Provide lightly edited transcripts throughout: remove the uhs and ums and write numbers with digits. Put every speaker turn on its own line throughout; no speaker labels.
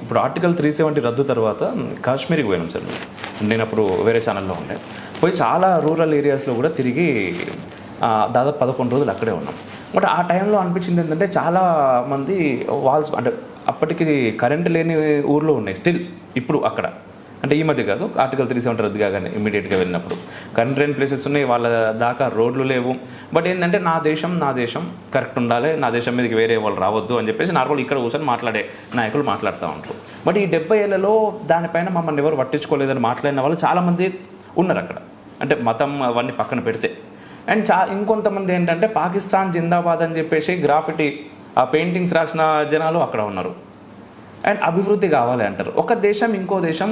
ఇప్పుడు ఆర్టికల్ 370 రద్దు తర్వాత కాశ్మీర్కి పోయినాం సార్. నేను అప్పుడు వేరే ఛానల్లో ఉండే, పోయి చాలా రూరల్ ఏరియాస్లో కూడా తిరిగి దాదాపు 11 రోజులు అక్కడే ఉన్నాం. బట్ ఆ టైంలో అనిపించింది ఏంటంటే చాలా మంది వాల్స్ అంటే అప్పటికి కరెంట్ లేని ఊర్లో ఉన్నాయి స్టిల్ ఇప్పుడు అక్కడ. అంటే ఈ మధ్య కాదు, ఆర్టికల్ 370 రద్దు కాగానే ఇమీడియట్గా వెళ్ళినప్పుడు కరెంట్ లేని ప్లేసెస్ ఉన్నాయి, వాళ్ళ దాకా రోడ్లు లేవు. బట్ ఏంటంటే నా దేశం కరెక్ట్ ఉండాలి, నా దేశం మీదకి వేరే వాళ్ళు రావద్దు అని చెప్పేసి నార్మల్ ఇక్కడ కూర్చొని మాట్లాడే నాయకులు మాట్లాడుతూ ఉంటారు. బట్ ఈ 70 ఏళ్లలో దానిపైన మమ్మల్ని ఎవరు పట్టించుకోలేదని మాట్లాడిన వాళ్ళు చాలామంది ఉన్నారు అక్కడ. అంటే మతం అవన్నీ పక్కన పెడితే. అండ్ ఇంకొంతమంది ఏంటంటే పాకిస్తాన్ జిందాబాద్ అని చెప్పేసి గ్రాఫిటీ ఆ పెయింటింగ్స్ రాసిన జనాలు అక్కడ ఉన్నారు. అండ్ అభివృద్ధి కావాలి అంటారు. ఒక దేశం ఇంకో దేశం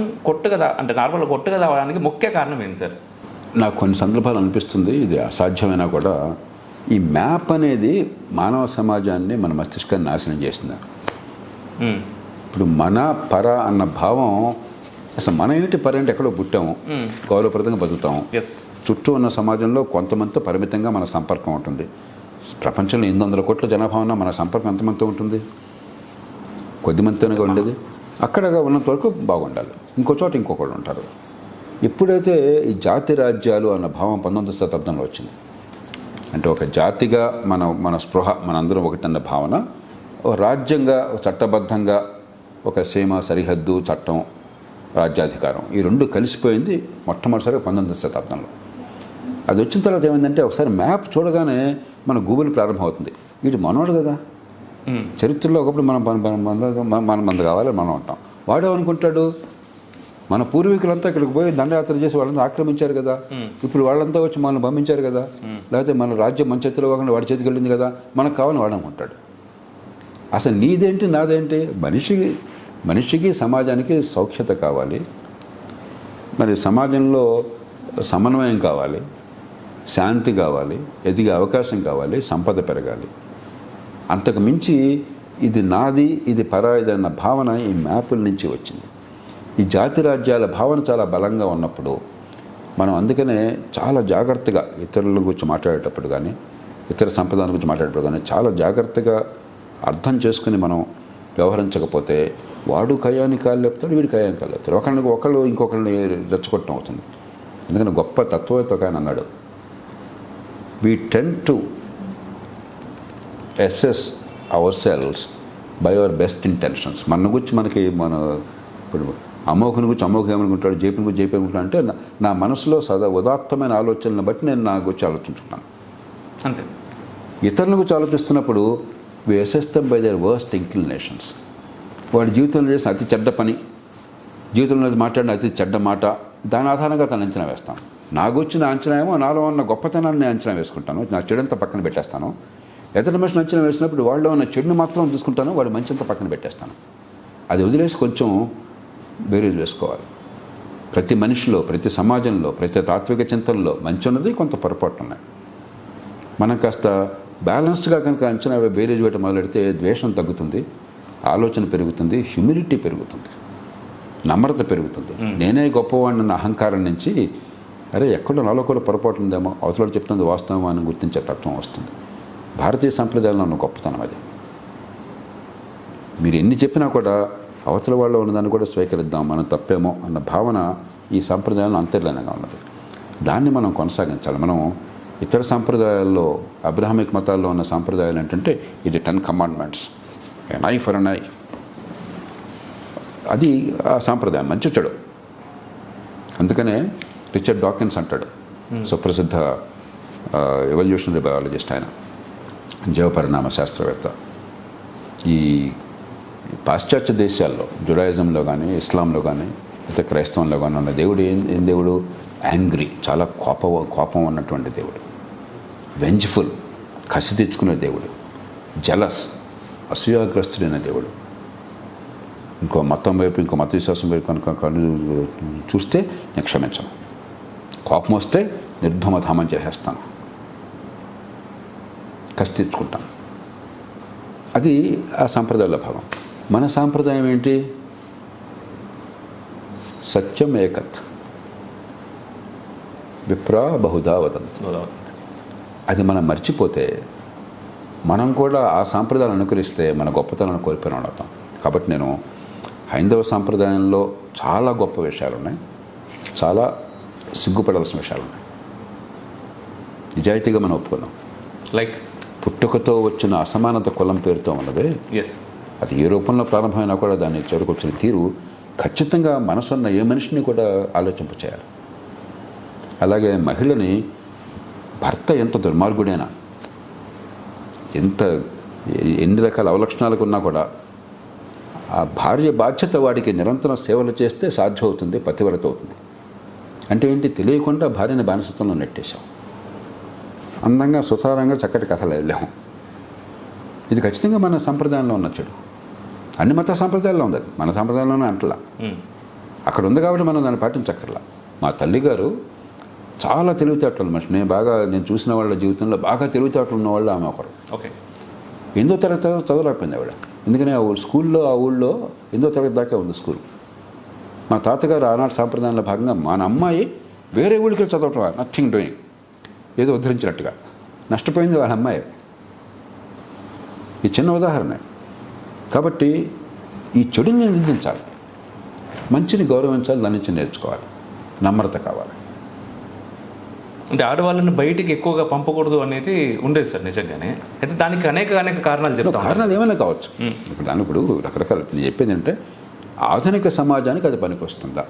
అంటే నార్మల్గా కొట్టుగా రావడానికి ముఖ్య కారణం ఏంటి సార్?
నాకు కొన్ని సందర్భాలు అనిపిస్తుంది ఇది అసాధ్యమైనా కూడా ఈ మ్యాప్ అనేది మానవ సమాజాన్ని మన మస్తిష్కాన్ని నాశనం చేసింది. ఇప్పుడు మన పర అన్న భావం అసలు మన ఏంటి పర అంటే ఎక్కడో పుట్టాము, గౌరవప్రదంగా బతుకుతాము, చుట్టూ ఉన్న సమాజంలో కొంతమందితో పరిమితంగా మన సంపర్కం ఉంటుంది. ప్రపంచంలో 800 కోట్ల జనాభా ఉన్నా మన సంపర్కం ఎంతమందితో ఉంటుంది? కొద్దిమందితోనే ఉండేది. అక్కడ ఉన్నంత వరకు బాగుండాలి, ఇంకో చోట ఇంకొకళ్ళు ఉంటారు. ఎప్పుడైతే ఈ జాతి రాజ్యాలు అన్న భావం 19వ శతాబ్దంలో వచ్చింది, అంటే ఒక జాతిగా మన స్పృహ మనందరం ఒకటన్న భావన, రాజ్యంగా చట్టబద్ధంగా ఒక సీమ సరిహద్దు చట్టం రాజ్యాధికారం ఈ రెండు కలిసిపోయింది మొట్టమొదటిసారిగా 19వ శతాబ్దంలో. అది వచ్చిన తర్వాత ఏమైందంటే ఒకసారి మ్యాప్ చూడగానే మన గూగుల్ ప్రారంభమవుతుంది. వీడు మనోడు కదా, చరిత్రలో ఒకప్పుడు మన కావాలి మనం ఉంటాం. వాడు అనుకుంటాడు మన పూర్వీకులంతా ఇక్కడికి పోయి దండయాత్ర చేసి వాళ్ళంతా ఆక్రమించారు కదా, ఇప్పుడు వాళ్ళంతా వచ్చి మనల్ని పంపించారు కదా, లేకపోతే మన రాజ్యం మన చేతిలో కాకుండా వాడి చేతికి వెళ్ళింది కదా, మనకు కావాలని వాడు అనుకుంటాడు. అసలు నీదేంటి నాదేంటి? మనిషికి సమాజానికి సౌఖ్యత కావాలి, మరి సమాజంలో సమన్వయం కావాలి, శాంతి కావాలి, ఎదిగే అవకాశం కావాలి, సంపద పెరగాలి. అంతకు మించి ఇది నాది ఇది పరాయిది అన్న భావన ఈ మ్యాపుల నుంచి వచ్చింది. ఈ జాతి రాజ్యాల భావన చాలా బలంగా ఉన్నప్పుడు మనం అందుకనే చాలా జాగ్రత్తగా ఇతరుల గురించి మాట్లాడేటప్పుడు కానీ ఇతర సంప్రదాయాల గురించి మాట్లాడేటప్పుడు కానీ చాలా జాగ్రత్తగా అర్థం చేసుకుని మనం వ్యవహరించకపోతే వాడు కయాన్ని కాళ్ళు లేపుతాడు, వీడు కయాన్ని కాళ్ళు లేపుతాడు, ఒకళ్ళు ఇంకొకరిని రెచ్చగొట్టడం అవుతుంది. అందుకని గొప్ప తత్వవేత్త ఒక ఆయన అన్నాడు, we tend to assess ourselves by our best intentions. మన గురించి ఇప్పుడు అమోఘుని గురించి అమోఘ ఏమనుకుంటాడు, జేపీని గురించి జేపీ అనుకుంటాడు అంటే నా మనసులో ఉదాత్తమైన ఆలోచనలను బట్టి నేను నా గురించి ఆలోచించుకున్నాను
అంతే.
ఇతరుల గురించి ఆలోచిస్తున్నప్పుడు we assess them by their worst inclinations. వాడి జీవితంలో చేసిన అతి చెడ్డ పని, జీవితంలో మాట్లాడిన అతి చెడ్డ మాట, దాని ఆధారంగా తను అంచనా వేస్తాను. నాకు వచ్చిన అంచనా ఏమో నాలో ఉన్న గొప్పతనాన్ని నేను అంచనా వేసుకుంటాను, నా చెడంతా పక్కన పెట్టేస్తాను. ఎదుటి మనిషిని అంచనా వేసినప్పుడు వాళ్ళలో ఉన్న చెడుని మాత్రం చూసుకుంటాను, వాడి మంచి అంతా పక్కన పెట్టేస్తాను. అది వదిలేసి కొంచెం బేరీజ్ వేసుకోవాలి. ప్రతి మనిషిలో, ప్రతి సమాజంలో, ప్రతి తాత్విక చింతనలో మంచి ఉన్నది, కొంత పొరపాటు ఉన్నాయి. మనం కాస్త బ్యాలెన్స్డ్గా కనుక అంచనా బేరీజ్ వేయటం మొదలెడితే ద్వేషం తగ్గుతుంది, ఆలోచన పెరుగుతుంది, హ్యూమిలిటీ పెరుగుతుంది, నమ్రత పెరుగుతుంది. నేనే గొప్పవాడిని అన్న అహంకారం నుంచి అరే ఎక్కడో నాలో కూడా పొరపాటు ఉందేమో, అవతల చెప్తుంది వాస్తవం అని గుర్తించే తత్వం వస్తుంది. భారతీయ సంప్రదాయంలో ఉన్న గొప్పతనం అది. మీరు ఎన్ని చెప్పినా కూడా అవతల వాళ్ళు ఉన్నదాన్ని కూడా స్వీకరిద్దాం, మనం తప్పేమో అన్న భావన ఈ సంప్రదాయంలో అంతర్లీనంగా ఉన్నది. దాన్ని మనం కొనసాగించాలి. మనం ఇతర సంప్రదాయాల్లో అబ్రహామిక్ మతాల్లో ఉన్న సంప్రదాయాలు ఏంటంటే ఇది 10 commandments, an eye for an eye, అది ఆ సాంప్రదాయం మంచి చెడు. అందుకనే రిచర్డ్ డాకిన్స్ అంటాడు, సుప్రసిద్ధ ఎవల్యూషనరీ బయాలజిస్ట్, ఆయన జీవపరిణామ శాస్త్రవేత్త, ఈ పాశ్చాత్య దేశాల్లో జుడాయిజంలో కానీ ఇస్లాంలో కానీ అయితే క్రైస్తవంలో కానీ ఉన్న దేవుడు ఏం దేవుడు? యాంగ్రీ, చాలా కోపం ఉన్నటువంటి దేవుడు. వెంజ్ఫుల్, కసి తెచ్చుకునే దేవుడు. జలస్, అసూయాగ్రస్తుడైన దేవుడు. ఇంకో మతం వైపు, ఇంకో మత విశ్వాసం వైపు కనుక చూస్తే నేను క్షమించను, కోపం వస్తే నిర్ధూమధామం చేసేస్తాను, కసి తెచ్చుకుంటాను. అది ఆ సాంప్రదాయాల భాగం. మన సాంప్రదాయం ఏంటి? సత్యం ఏకత్, విప్రా బహుదా వదంతి. అది మనం మర్చిపోతే మనం కూడా ఆ సాంప్రదాయాలను అనుకరిస్తే మన గొప్పతనాన్ని కోల్పోయిన అవుతాం. కాబట్టి నేను హైందవ సాంప్రదాయంలో చాలా గొప్ప విషయాలు ఉన్నాయి, చాలా సిగ్గుపడాల్సిన విషయాలు ఉన్నాయి. నిజాయితీగా మనం ఒప్పుకున్నాం.
లైక్
పుట్టుకతో వచ్చిన అసమానత కులం పేరుతో ఉన్నదే,
ఎస్,
అది ఏ రూపంలో ప్రారంభమైనా కూడా దాన్ని చివరికి వచ్చిన తీరు ఖచ్చితంగా మనసున్న ఏ మనిషిని కూడా ఆలోచింపచేయాలి. అలాగే మహిళని భర్త ఎంత దుర్మార్గుడైనా, ఎన్ని రకాల అవలక్షణాలకు ఉన్నా కూడా ఆ భార్య బాధ్యత వాడికి నిరంతరం సేవలు చేస్తే సాధ్యమవుతుంది, పతివ్రత అవుతుంది. అంటే ఏంటి, తెలియకుండా భార్యని బానిసత్వంలో నెట్టేశాం. అందంగా సుతారంగా చక్కటి కథలు వెళ్ళాము. ఇది ఖచ్చితంగా మన సంప్రదాయంలో ఉన్న చెడు. అన్ని మత సాంప్రదాయాల్లో ఉంది, అది మన సాంప్రదాయంలోనే అంటలా. అక్కడ ఉంది కాబట్టి మనం దాన్ని పాటించక్కర్లా. మా తల్లిగారు చాలా తెలివితేటలు మనిషి. నేను చూసిన వాళ్ళ జీవితంలో బాగా తెలివితేటలు ఉన్నవాళ్ళు ఆమె ఒకరు.
ఓకే.
8వ తరగతి చదవలేకపోయింది ఆవిడ. ఎందుకని ఆ స్కూల్లో, ఆ ఊళ్ళో 8వ తరగతి దాకా ఉంది స్కూల్. మా తాతగారు ఆనాటి సాంప్రదాయంలో భాగంగా మన అమ్మాయి వేరే ఊళ్ళకి చదవటం, నథింగ్ డూయింగ్, ఏదో ఉద్ధరించినట్టుగా నష్టపోయింది వాళ్ళ అమ్మాయి. ఈ చిన్న ఉదాహరణ. కాబట్టి ఈ చెడుని నిందించాలి, మంచిని గౌరవించాలి, దాని నుంచి నేర్చుకోవాలి, నమ్రత కావాలి.
అంటే ఆడవాళ్ళని బయటికి ఎక్కువగా పంపకూడదు అనేది ఉండేది సార్ నిజంగానే. అయితే దానికి అనేక కారణాలు చెప్తాను.
కారణాలు ఏమైనా కావచ్చు. ఇప్పుడు రకరకాల నేను చెప్పేది అంటే ఆధునిక సమాజానికి అది పనికి వస్తుందా,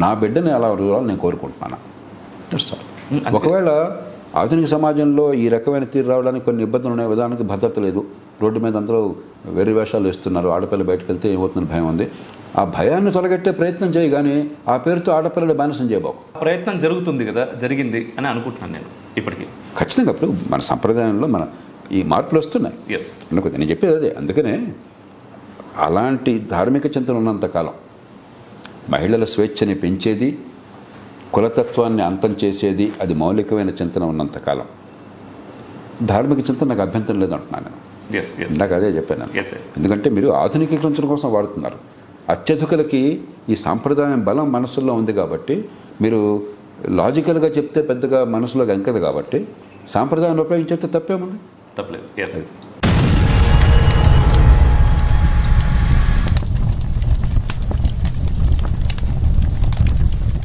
నా బిడ్డని అలా రూరాలు నేను కోరుకుంటున్నాను సార్. ఒకవేళ ఆధునిక సమాజంలో ఈ రకమైన తీరు రావడానికి కొన్ని ఇబ్బందులు ఉన్నాయి. ఉదాహరణకి భద్రత లేదు, రోడ్డు మీద అందరూ వేరే వేషాలు వేస్తున్నారు, ఆడపిల్ల బయటకు వెళ్తే ఏమవుతుందని భయం ఉంది. ఆ భయాన్ని తొలగట్టే ప్రయత్నం చేయి, కానీ ఆ పేరుతో ఆడపిల్లలు బానిసం చేయబోకు.
ప్రయత్నం జరుగుతుంది కదా, జరిగింది అని అనుకుంటున్నాను నేను ఇప్పటికీ.
ఖచ్చితంగా ఇప్పుడు మన సంప్రదాయంలో మన ఈ మార్పులు వస్తున్నాయి.
ఎస్,
అనుకుంది, నేను చెప్పేది అదే. అందుకనే అలాంటి ధార్మిక చింతన ఉన్నంతకాలం, మహిళల స్వేచ్ఛని పెంచేది, కులతత్వాన్ని అంతం చేసేది, అది మౌలికమైన చింతన ఉన్నంతకాలం ధార్మిక చింతన నాకు అభ్యంతరం లేదంటున్నాను నేను. ఇందాక అదే చెప్పాను. ఎందుకంటే మీరు ఆధునికీకరించడం కోసం వాడుతున్నారు. అత్యధికులకి ఈ సాంప్రదాయం బలం మనసులో ఉంది కాబట్టి, మీరు లాజికల్గా చెప్తే పెద్దగా మనసులోకి ఎంకదు కాబట్టి సాంప్రదాయాన్ని ఉపయోగించేస్తే తప్పేముంది?
తప్పలేదు.